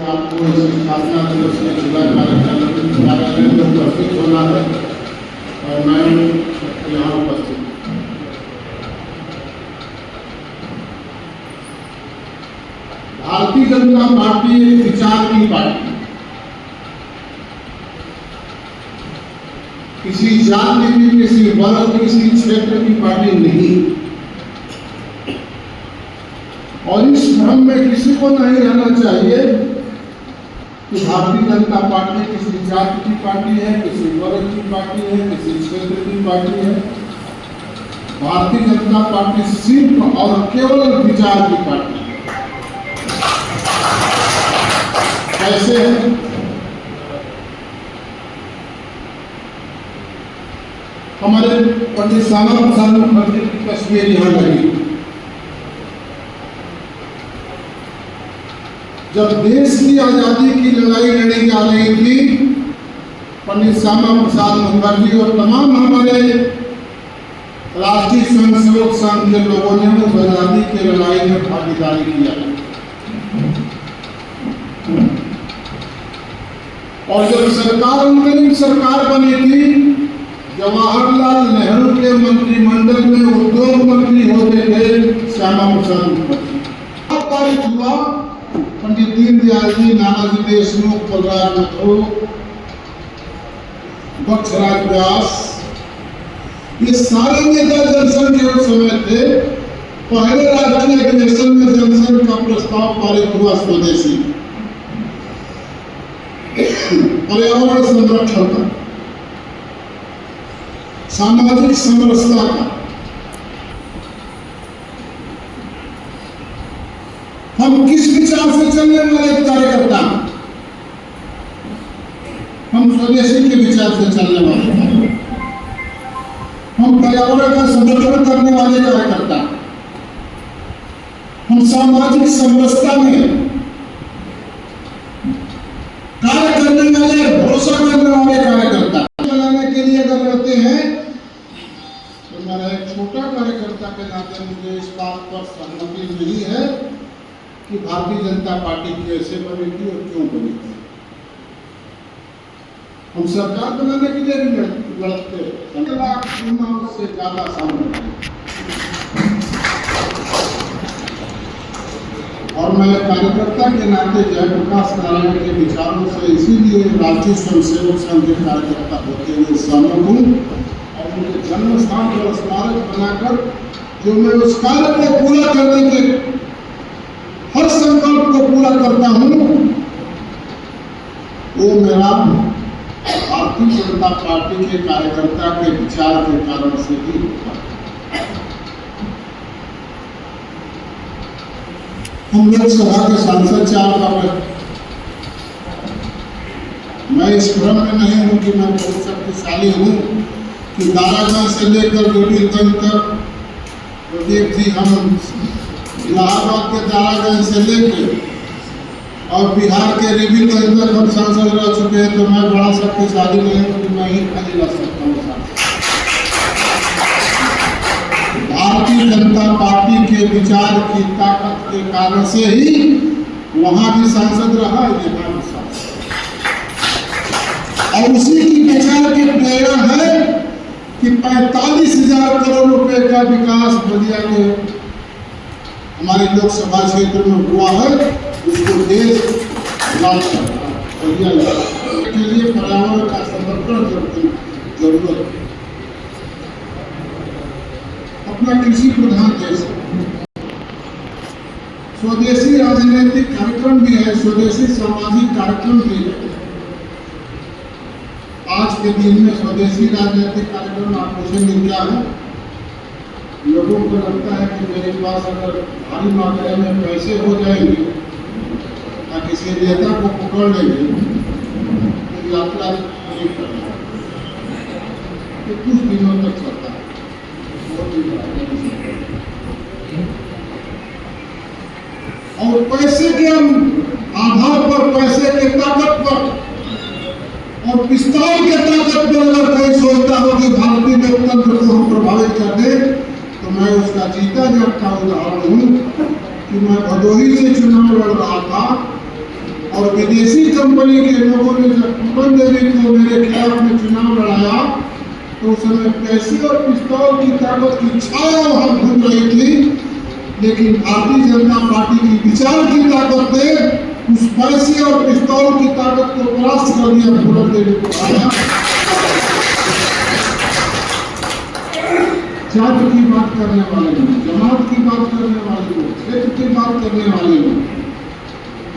आपको स्थापना दिवस के जुलाई कार्यालय में उपस्थित होना है और मैं यहाँ उपस्थित हूँ। भारतीय जनता पार्टी एक विचार की पार्टी, किसी जाति की, किसी वर्ग, किसी क्षेत्र की पार्टी नहीं। और इस भ्रम में किसी को नहीं रहना चाहिए कि भारतीय जनता पार्टी किसी जाति की पार्टी है, किसी वर्ग की पार्टी है, किसी क्षेत्र की पार्टी है। भारतीय जनता पार्टी सिर्फ और केवल विचार की पार्टी है। कैसे है? हमारे पंडित श्यामा प्रसाद मुखर्जी की तस्वीर यहाँ लगी। जब देश की आजादी की लड़ाई लड़ी जा रही थी, पंडित श्यामा प्रसाद मुखर्जी और तमाम हमारे राष्ट्रीय स्वयंसेवक संघ के लोगों ने उस आजादी की लड़ाई में भागीदारी किया। और जब सरकार अंतरिम सरकार बनी थी, जवाहरलाल नेहरू के मंत्रिमंडल में उद्योग मंत्री होते थे श्यामा प्रसाद मुखर्जी। तारीख हुआ पंडित दीनदयाल जी, नानाजी देशमुख, बलराज महतो, बख्शराज व्यास, ये सारे नेता जनसंघ के उस समय थे। पहले राष्ट्रीय अधिवेशन में जनसंघ का प्रस्ताव पारित हुआ स्वदेशी पर्यावरण संरक्षण का, सामाजिक समरसता का। हम किस विचार से चलने वाले कार्यकर्ता? हम स्वदेशी के विचार से चलने वाले, हम पर्यावरण का संरक्षण करने वाले कार्यकर्ता, हम सामाजिक समरसता में कार्य करने वाले, भरोसा करने वाले कार्यकर्ता। बनाने के लिए अगर रहते हैं तो मेरा एक छोटा कार्यकर्ता के नाते मुझे इस बात पर सहमति नहीं है कि भारतीय जनता पार्टी कैसे बनेगी और क्यों बनेगी। हम सरकार बनाने के लिए भी लड़ते हैं, से ज्यादा सामने। और मैं कार्यकर्ता के नाते जयप्रकाश नारायण के विचारों से इसीलिए राष्ट्रीय स्वयंसेवक संघ के कार्यकर्ता होते हुए सहमत हूँ और उनके जन्म स्थान पर स्मारक बनाकर जो मैं उस कार्य को पूरा करने के हर संकल्प को पूरा करता हूं, वो मेरा भारतीय जनता पार्टी के कार्यकर्ता के विचार के कारण से ही होता है। हम लोकसभा के सांसद 4 बार, मैं इस भ्रम में नहीं हूं कि मैं बहुत शक्तिशाली हूं कि दारागंज से लेकर गोपीगंज तक प्रदीप जी, हम इलाहाबाद के दारागंज से लेकर और बिहार के रिविलगंज तक हम सांसद रह चुके हैं। तो मैं बड़ा शक्तिशाली नहीं हूँ कि मैं ही खाली रह सकता हूँ। भारतीय जनता पार्टी के विचार की ताकत के कारण से ही वहां भी सांसद रहा, यहाँ भी सांसद, और उसी की विचार की प्रेरणा है कि 45,000 करोड़ रुपए का विकास बलिया के हमारे लोकसभा क्षेत्र में हुआ है, उसको देश के लिए पर्यावरण का संरक्षण जरूरत है। अपना कृषि प्रधान देश, स्वदेशी राजनीतिक कार्यक्रम भी है, स्वदेशी सामाजिक कार्यक्रम भी है। आज के दिन में स्वदेशी राजनीतिक कार्यक्रम आप पूछेंगे क्या है? लोगों को लगता है कि मेरे पास अगर भारी मात्रा में पैसे हो जाएंगे या किसी नेता को पकड़ लेंगे तो यात्रा नहीं करना, ये कुछ दिनों तक चलता है, और पैसे के आधार पर, पैसे के ताकत पर और पिस्तौल के ताकत पर अगर कोई सोचता हो कि भारतीय लोकतंत्र को हम प्रभावित कर दें, तो मैं उसका जीता जागता उदाहरण हूँ कि मैं भदोही से चुनाव लड़ रहा था और विदेशी कंपनी के लोगों ने जब पूरन देवी को मेरे खिलाफ में चुनाव लड़ाया तो उस समय पैसे और पिस्तौल की ताकत की छाया वहां घूम रही थी, लेकिन भारतीय जनता पार्टी की विचार की ताकत ने उस पैसे और पिस्तौल की ताकत को परास्त कर दिया। पूरन देवी को आया जात की बात करने वाले लोग, जमात की बात करने वाले लोग, क्षेत्र की बात करने वाले लोग,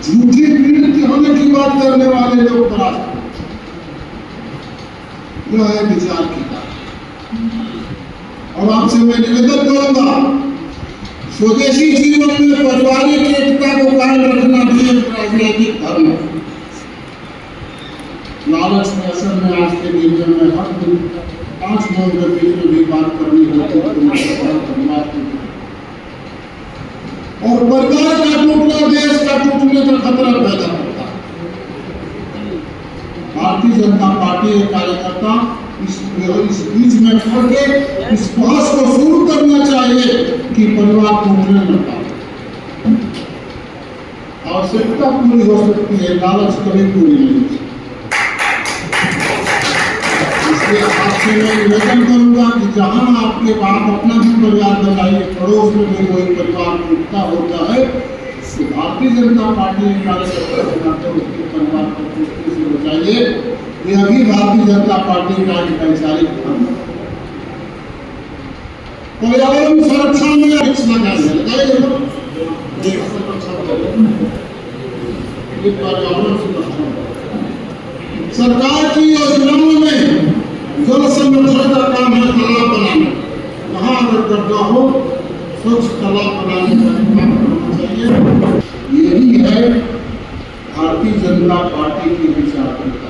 झूठी पीड़ित होने की बात करने वाले लोग परास्त। यह है विचार की बात। और आपसे मैं निवेदन करूंगा, स्वदेशी जीवन में पारिवारिक एकता को कायम रखना भी एक राजनीतिक धर्म है। लालच में असल में आज के दिन में हर दिन 5 लोगों के बीच में भी बात करनी होती है और परिवार का टूटना देश का टूटने का खतरा पैदा होता है। भारतीय जनता पार्टी के कार्यकर्ता इस बीच में खड़ के इस बहस को शुरू करना चाहिए कि परिवार टूटने लगता है। आवश्यकता पूरी हो सकती है, लालच कभी पूरी नहीं हो सकती। इसलिए आपसे मैं निवेदन करूंगा कि जहां आपके बाप अपना भी परिवार बनाइए, पड़ोस में भी कोई परिवार टूटता होता है तो भारतीय जनता पार्टी के कार्यकर्ता बनाकर उसके परिवार को टूटने से बचाइए। यह भी भारतीय जनता पार्टी का एक वैचारिक धर्म है। पर्यावरण संरक्षण में वृक्ष लगाइए, पर्यावरण संरक्षण सरकार की योजनाओं में जल संरक्षण का काम है, तालाब बनाना। जहाँ अगर गड्ढा हो स्वच्छ तालाब बनाने का काम करना चाहिए। यही है भारतीय जनता पार्टी की विचारधारा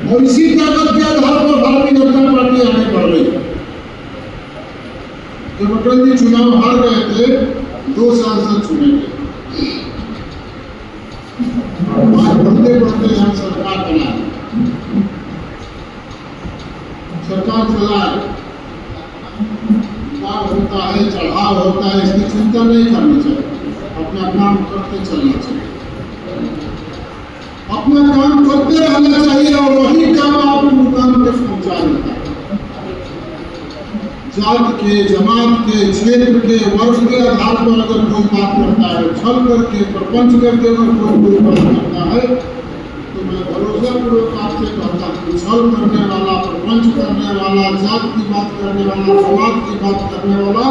और इसी ताकत के आधार पर भारतीय जनता पार्टी आगे बढ़ रही है। जब अटल जी चुनाव हार गए थे, 2 सांसद चुने गए, बढ़ते बढ़ते हम सरकार बनाए, सरकार चलाए। उतार होता है, चढ़ाव होता है, इसकी चिंता नहीं करनी चाहिए, अपना काम करते चलना चाहिए, अपना काम करते रहना चाहिए और वही काम आपको मुकाम तक पहुंचा देता है। जात के, जमात के, क्षेत्र के, वर्ग के आधार पर अगर कोई बात करता है, छल करके प्रपंच करके अगर कोई बात करता है तो मैं भरोसा पूर्वक आपसे कहता हूँ, छल करने वाला, प्रपंच करने वाला, जात की बात करने वाला, समाज की बात करने वाला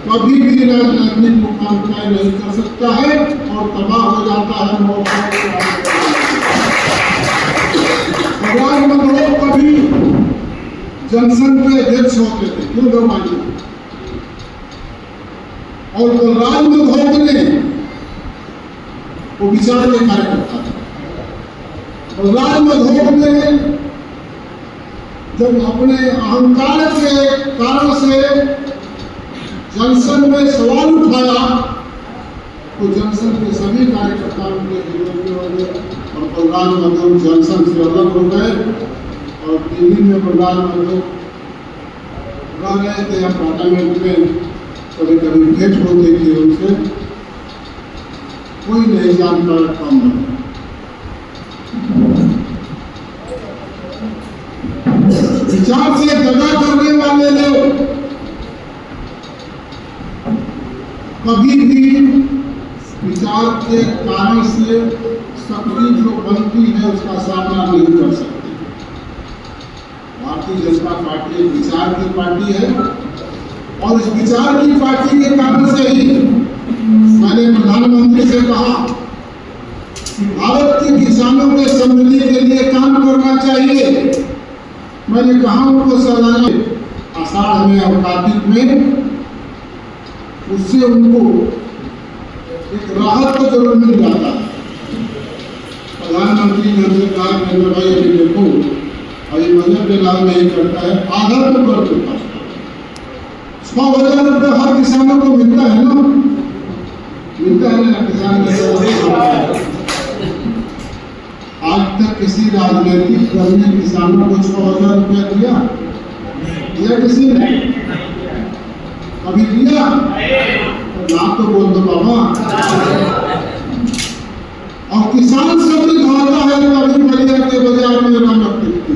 कभी भी राजनीतिक मुकाम तय नहीं कर सकता है और तबाह हो जाता है। राजमंडलों कभी जनसंघ के अध्यक्ष होते थे, क्यों गवाई? और तो राजमंडलों ने वो विचार के कार्यकर्ता थे और राजमंडलों ने जब अपने अहंकार के कारण से जनसंघ में सवाल उठाया तो जनसंघ के सभी कार्यकर्ताओं के विरोधी हो गए और बलराज मधु जनसंघ से अलग हो गए और दिल्ली में बलराज मधु रह रहे थे या पार्लियामेंट में, कभी कभी भेंट होती थी उनसे, कोई नहीं जानता कम नहीं। विचार से दगा करने वाले लोग कभी भी विचार के कारण से शक्ति जो बनती है उसका सामना नहीं कर सकते। भारतीय जनता पार्टी एक विचार की पार्टी है और इस विचार की पार्टी के कारण से ही मैंने प्रधानमंत्री से कहा भारत के किसानों के समृद्धि के लिए काम करना चाहिए। मैंने कहा उनको सलाह आषाढ़ में और कार्तिक में, उससे उनको एक राहत तो जरूर मिल जाता है। प्रधानमंत्री ने हमसे कहा कि भाई अभी देखो अभी बजट पे लाभ नहीं करता है, आधा तो कर देता है, 6,000 रुपये हर किसानों को मिलता है ना, मिलता है ना किसान को। आज तक किसी राजनीतिक दल ने किसानों को 6,000 रुपया दिया किसी ने? कभी दिया? ना तो बोल दो बाबा। योजना मत लिखती।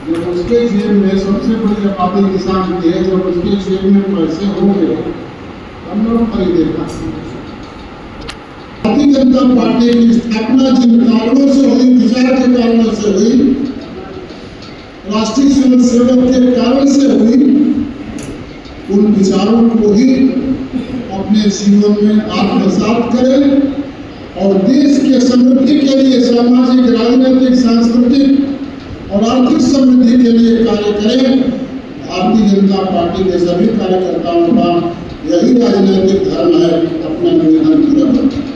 जब उसके जेब में सबसे बड़ी आबादी किसान की है, जब उसके जेब में पैसे होंगे हम लोग खरीदेगा। भारतीय जनता पार्टी की स्थापना जिन कारणों से हुई, विचार के कारणों से हुई, राष्ट्रीय स्वयं सेवक के कारण से हुई, उन विचारों को ही अपने जीवन में आत्मसात करें और देश के समृद्धि के लिए, सामाजिक, राजनीतिक, सांस्कृतिक और आर्थिक समृद्धि के लिए कार्य करें। भारतीय जनता पार्टी के सभी कार्यकर्ताओं का यही राजनीतिक धर्म है। अपना निवेदन पूरा करते हैं।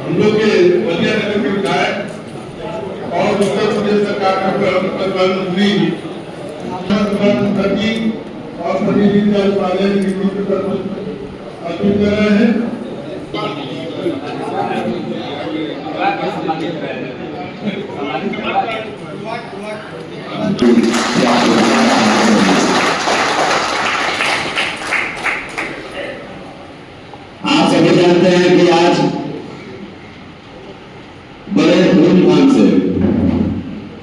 हम लोग के बलिया नगर के विधायक उत्तर प्रदेश सरकार के प्रधानमंत्री मुखर्जी और पंडित दीनदयाल उपाध्याय की नियुक्ति पर अर्पित कर रहे हैं। आप सभी जानते हैं कि आज बड़े धूमधाम से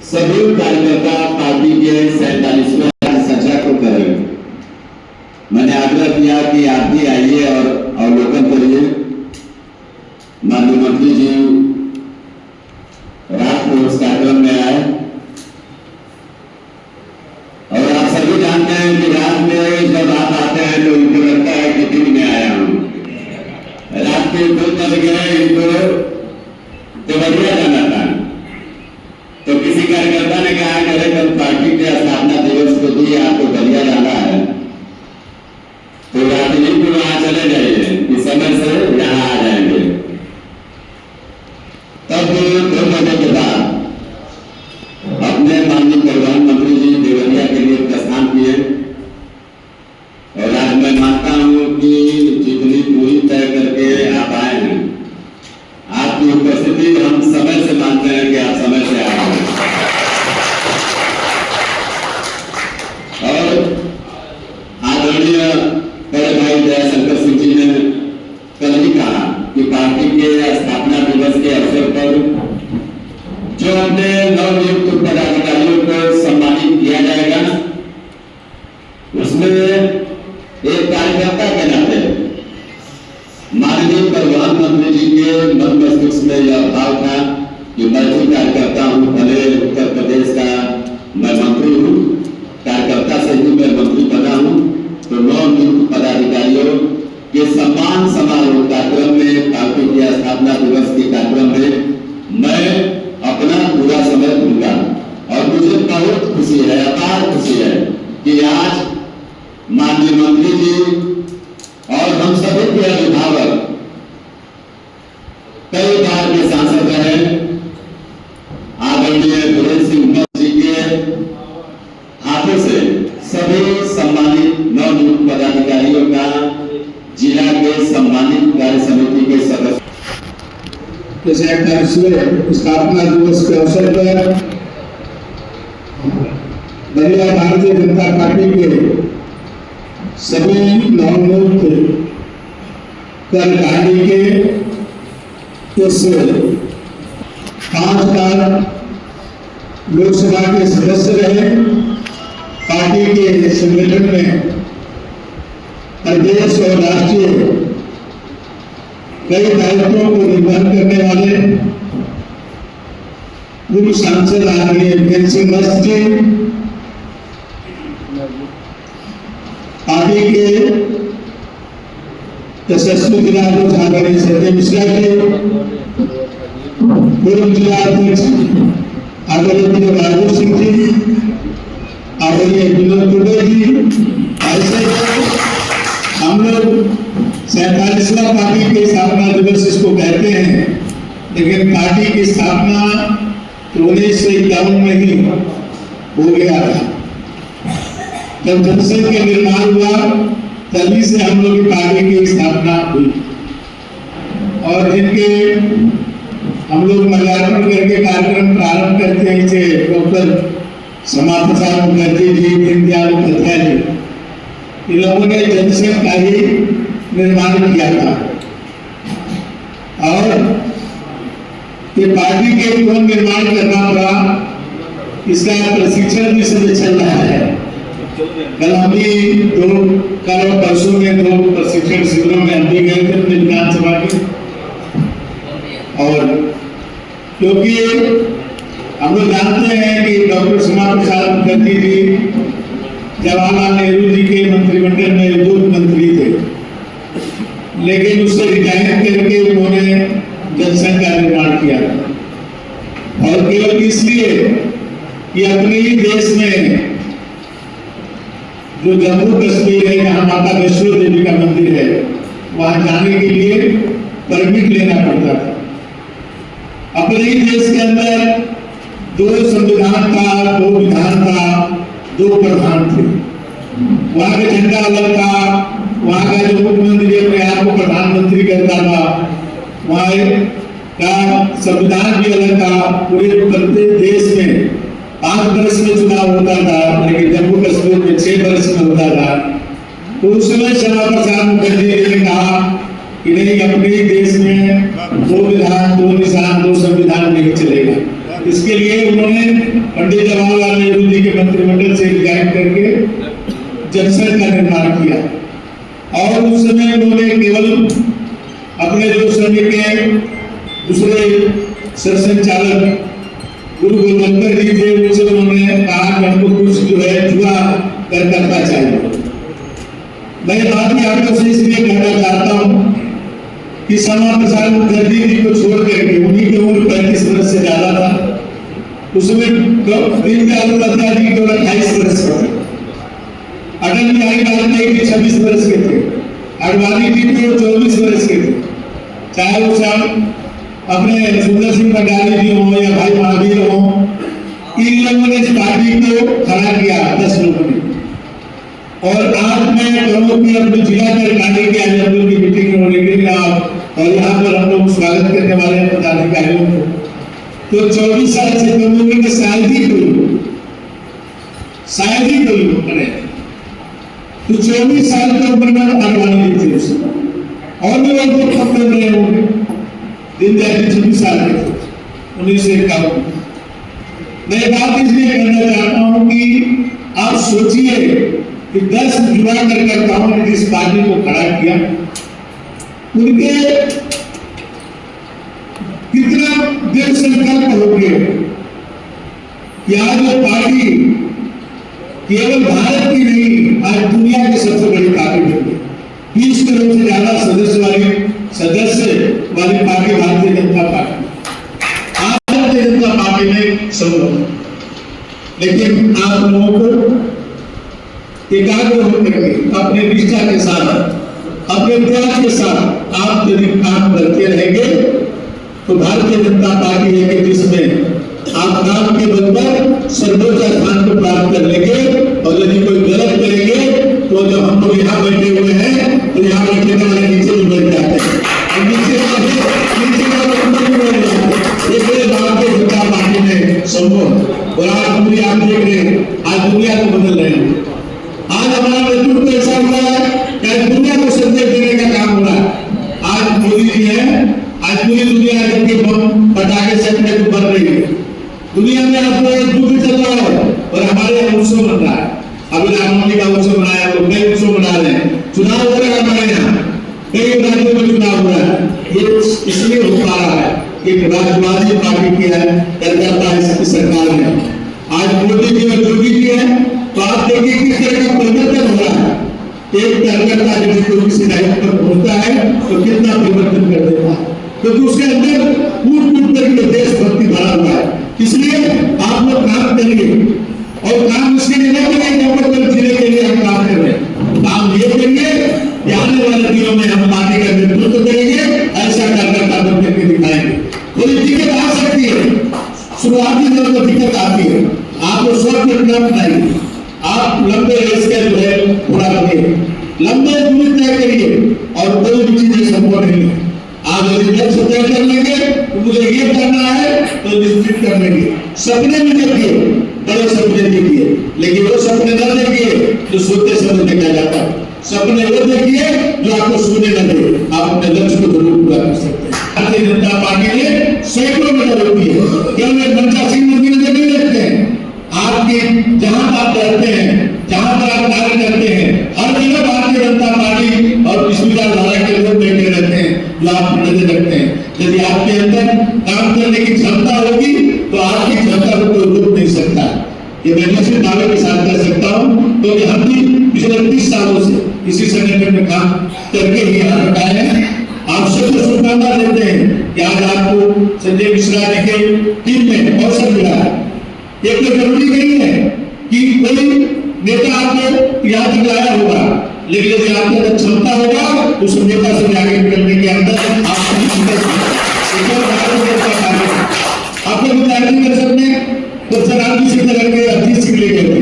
सभी कार्यकर्ता पार्टी के 47वें संचय को करेंगे। मैंने आग्रह किया कि आप भी आइए और अवलोकन करिए। माननीय मंत्री जी रात को उस कार्यक्रम में आए और आप सभी जानते हैं कि रात में जब आप आते हैं तो उनको लगता है कि दिन में आया हूं। रात के 2 बज गए, इनको देवरिया जाना था, तो किसी कार्यकर्ता ने कहा कि अरे कल पार्टी के स्थापना दिवस को भी आपको बलिया जाना है, तो रात्रि को वहां चले जाइए, इस समय से यहाँ आ जाएंगे। तब 2 बजे के बाद अपने माननीय प्रधानमंत्री जी देवरिया के लिए प्रस्थान किए और आज मैं मानता हूं कि जितनी दूरी तय करके आप आए हैं, आपकी उपस्थिति हम समय से मानते हैं कि आप समय से आए हैं। और आदरणीय बड़े भाई दयाशंकर सिंह जी ने कल ही कहा कि पार्टी के स्थापना दिवस के अवसर पर जो अपने नवनियुक्त पदाधिकारियों को सम्मानित किया जाएगा, उसमें एक कार्यकर्ता के नाते माननीय प्रधानमंत्री जी के मन मस्तिष्क में यह भाव था कि मैं भी कार्यकर्ता हूं, भले उत्तर प्रदेश का मैं मंत्री हूं, कार्यकर्ता से ही मैं मंत्री बना हूं, तो नवनियुक्त पदाधिकारियों के सम्मान समारोह कार्यक्रम में, पार्टी के स्थापना दिवस के कार्यक्रम में मैं अपना पूरा समय दूंगा। और मुझे बहुत खुशी है, अपार खुशी है कि आज माननीय मंत्री जी और हम सभी के अभिभावक कई बार के सांसद रहे आदरणीय वीरेंद्र सिंह जी के हाथों से सभी सम्मानित नवनियुक्त पदाधिकारियों का जिला के सम्मानित कार्य समिति के सदस्य इस 41वें स्थापना दिवस के अवसर पर बलिया भारतीय जनता पार्टी के सभी नवनियुक्त कर्मचारी के इस 5 बार लोकसभा के सदस्य रहे, पार्टी के संगठन में प्रदेश और राष्ट्रीय कई दायित्वों को निर्वहन करने वाले पूर्व सांसद आदरणीय वीरेंद्र सिंह जी, पार्टी के यशस्वी जिलाध्यक्ष आदरणीय संजय मिश्रा जी, पूर्व जिलाध्यक्ष आदरणीय राजू सिंह जी, आदरणीय विनोद दुबे जी, ऐसे हम लोग 47वां पार्टी के स्थापना दिवस इसको कहते हैं, लेकिन पार्टी की स्थापना 1951 में ही हो गया था। जब जनसंघ के निर्माण हुआ तभी से हम लोग की पार्टी की स्थापना हुई और जिनके हम लोग माल्यार्पण करके कार्यक्रम प्रारंभ करते हैं, जैसे डॉक्टर श्यामा प्रसाद मुखर्जी जी, दीनदयाल उपाध्याय जी, इन लोगों ने जनसंघ का ही निर्माण किया था। और ये पार्टी के पुनः निर्माण करना पड़ा, इसका प्रशिक्षण भी समय चल रहा है। कल हम भी 2 परसों में 2 प्रशिक्षण शिविरों में हम भी गए थे अपने विधानसभा के, और क्योंकि हम लोग जानते हैं कि डॉक्टर श्यामा प्रसाद मुखर्जी जी जवाहरलाल नेहरू जी के मंत्रिमंडल में उद्योग मंत्री थे, लेकिन उससे रिटायर करके उन्होंने जनसंघ का निर्माण किया और केवल इसलिए कि अपने ही देश में जो जम्मू कश्मीर है, जहाँ माता वैष्णो देवी का मंदिर है, वहां जाने के लिए परमिट लेना पड़ता था। अपने ही देश के अंदर दो संविधान था, दो विधान था, दो प्रधान थे। वहां का झंडा अलग था, वहां का जो मुख्यमंत्री अपने आप को प्रधानमंत्री कहता था, वहां का संविधान भी अलग था। पूरे प्रत्येक देश में 5 वर्ष में चुनाव होता था, लेकिन जम्मू कश्मीर में 6 वर्ष में होता था। तो उस समय श्यामा प्रसाद मुखर्जी ने कहा कि नहीं, अपने देश में 2 विधान, 2 निशान, 2 संविधान नहीं चलेगा। इसके लिए उन्होंने पंडित जवाहरलाल नेहरू जी के मंत्रिमंडल से रिजाइन करके जनसंघ का निर्माण किया। और उस समय उन्होंने केवल अपने जो सैनिक के दूसरे सरसंचालक गुरु गोलवलकर जी थे, उनसे उन्होंने कहा कि हमको कुछ जो है जुआ करना चाहिए। मैं बात में आपको से इसलिए कहना चाहता हूँ कि श्यामा प्रसाद मुखर्जी जी को छोड़ करके, उन्हीं की उम्र 35 वर्ष से ज्यादा था, उसमें दीनदयाल उपाध्याय जी केवल 28 वर्ष के थे, अटल बिहारी वाजपेयी जी 26 वर्ष के थे, आडवाणी जी केवल 24 वर्ष के थे। चाहे वो अपने सुंदर सिंह भंडारी जी हो या भाई महावीर हो, इन लोगों ने इस पार्टी को खड़ा किया 10 लोगों ने। और आज मैं कहूँ कि अपने जिला कार्यकारिणी के आज हम लोग की मीटिंग होने के लिए और यहाँ पर हम लोग स्वागत करने वाले हैं पदाधिकारियों को। तो 24 साल से कम उम्र के शायद ही कोई करे, तो 24 साल की उम्र में आडवाणी जी थे और भी लोग कम कर रहे होंगे। दीनदयाल जी 26 साल के थे 1951। मैं बात इसलिए कहना चाहता हूँ कि आप सोचिए कि 10 युवा कार्यकर्ताओं ने जिस पार्टी को खड़ा किया, उनके कितना दृढ़ संकल्प हो गए कि आज वो पार्टी केवल भारत की नहीं, आज दुनिया की सबसे बड़ी पार्टी बन गई। 20 करोड़ से ज्यादा सदस्य वाली party Bharatiya Janata party, Bharatiya Janata party में संभव। लेकिन आप लोगों को एकाग्र होकर के अपने निष्ठा के साथ, अपने त्याग के साथ आप यदि काम करते रहेंगे तो भारतीय जनता पार्टी है कि जिसमें आप काम के बल पर सर्वोच्च स्थान को प्राप्त कर लेंगे। और यदि कोई गलत करेंगे तो जब हम लोग यहाँ बैठे हुए हैं तो यहाँ बैठे वाले नीचे भी बैठ जाते हैं, नीचे भारतीय जनता पार्टी में संभव। और आज पूरी आप देख रहे हैं, आज दुनिया को बदल रहे हैं। आज हमारा नेतृत्व ऐसा हुआ है कि दुनिया को संदेश देने का काम हो रहा है। आज मोदी जी है, आज पूरी दुनिया के बम पटाखे से अपने को बन रही है। दुनिया में अपना युद्ध चल रहा है और हमारे यहाँ उत्सव बन रहा है। अभी रामनवमी का उत्सव मनाया, तो कई उत्सव मना रहे हैं। चुनाव हो रहा है हमारे यहाँ, कई राज्यों में चुनाव हो रहा है। ये इसलिए हो पा रहा है कि राष्ट्रवादी पार्टी की है कार्यकर्ता इसकी सरकार में। आज मोदी जी और योगी जी है, तो आप देखिए किस तरह का परिवर्तन हो रहा है। एक कार्यकर्ता यदि कोई किसी दायित्व पर पहुंचता है तो कितना परिवर्तन कर देता है, क्योंकि उसके अंदर कूट करके देशभक्ति भरा हुआ है। इसलिए आप लोग काम करेंगे और काम इसके लिए नहीं करेंगे जिले के लिए हम काम कर रहे हैं। काम ये करेंगे कि आने वाले दिनों में हम पार्टी का नेतृत्व करेंगे, ऐसा कार्यकर्ता बन करके दिखाएंगे। कोई दिक्कत आ सकती है, शुरुआती दौर में दिक्कत आती है, आप उस वक्त प्लान बनाइए, आप लंबे रेस का जो है पूरा करिए, लंबे दूरी तय करिए और कोई भी चीजें संभव नहीं है। आप यदि लक्ष्य तय कर लेंगे तो मुझे ये करना है तो निश्चित कर लेंगे। सपने भी देखिए, बड़े सपने देखिए, लेकिन वो सपने न देखिए जो सोते समय देखा जाता है। सपने वो देखिए जो आपको सोने न दे, आप अपने लक्ष्य को जरूर पूरा कर सकते हैं। भारतीय जनता पार्टी ने सैकड़ों मीटर होती है, केवल मनचा सिंह मंदिर में नहीं रखते हैं। आपके जहां आप रहते हैं, जहां पर आप कार्य करते हैं, हर जगह भारतीय जनता पार्टी और इस विचारधारा के लोग बैठे रहते हैं जो आप नजर रखते हैं। यदि आपके अंदर काम करने की क्षमता होगी तो आपकी क्षमता को कोई रोक नहीं सकता। ये मैं निश्चित दावे के साथ कर सकता हूँ, क्योंकि हम भी पिछले 30 सालों से इसी संगठन में काम करके ही यहाँ तक आए हैं। आप सबको शुभकामना देते हैं कि आज आपको संजय मिश्रा जी के टीम में अवसर मिला है। ये तो जरूरी नहीं है कि कोई नेता आपको यहाँ तक लाया होगा, लेकिन यदि आपके अंदर क्षमता होगा उस नेता से आगे निकलने के अंदर आपको आपको विचार नहीं कर सकते। तो सर आप किसी तरह के अजीत सिंह लेके थे।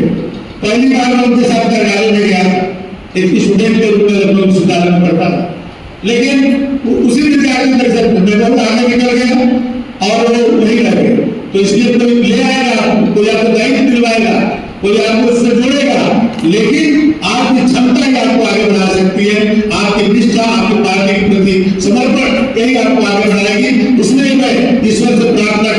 पहली बार मैं उनके साथ कार्यालय में गया, एक स्टूडेंट के रूप में लखनऊ विश्वविद्यालय में पढ़ता था, लेकिन उसी विद्यालय में सर मैं बहुत आगे निकल गया और वो वहीं रह गए। तो इसलिए कोई ले आएगा, कोई आपको दायित्व दिलवाएगा, कोई आपको उससे जोड़ेगा, लेकिन आपकी क्षमता ही आपको आगे बढ़ा सकती है, आपकी निष्ठा, आपकी पार्टी के प्रति समर्पण यही आपको आगे बढ़ाएगी। इसलिए मैं ईश्वर से प्रार्थना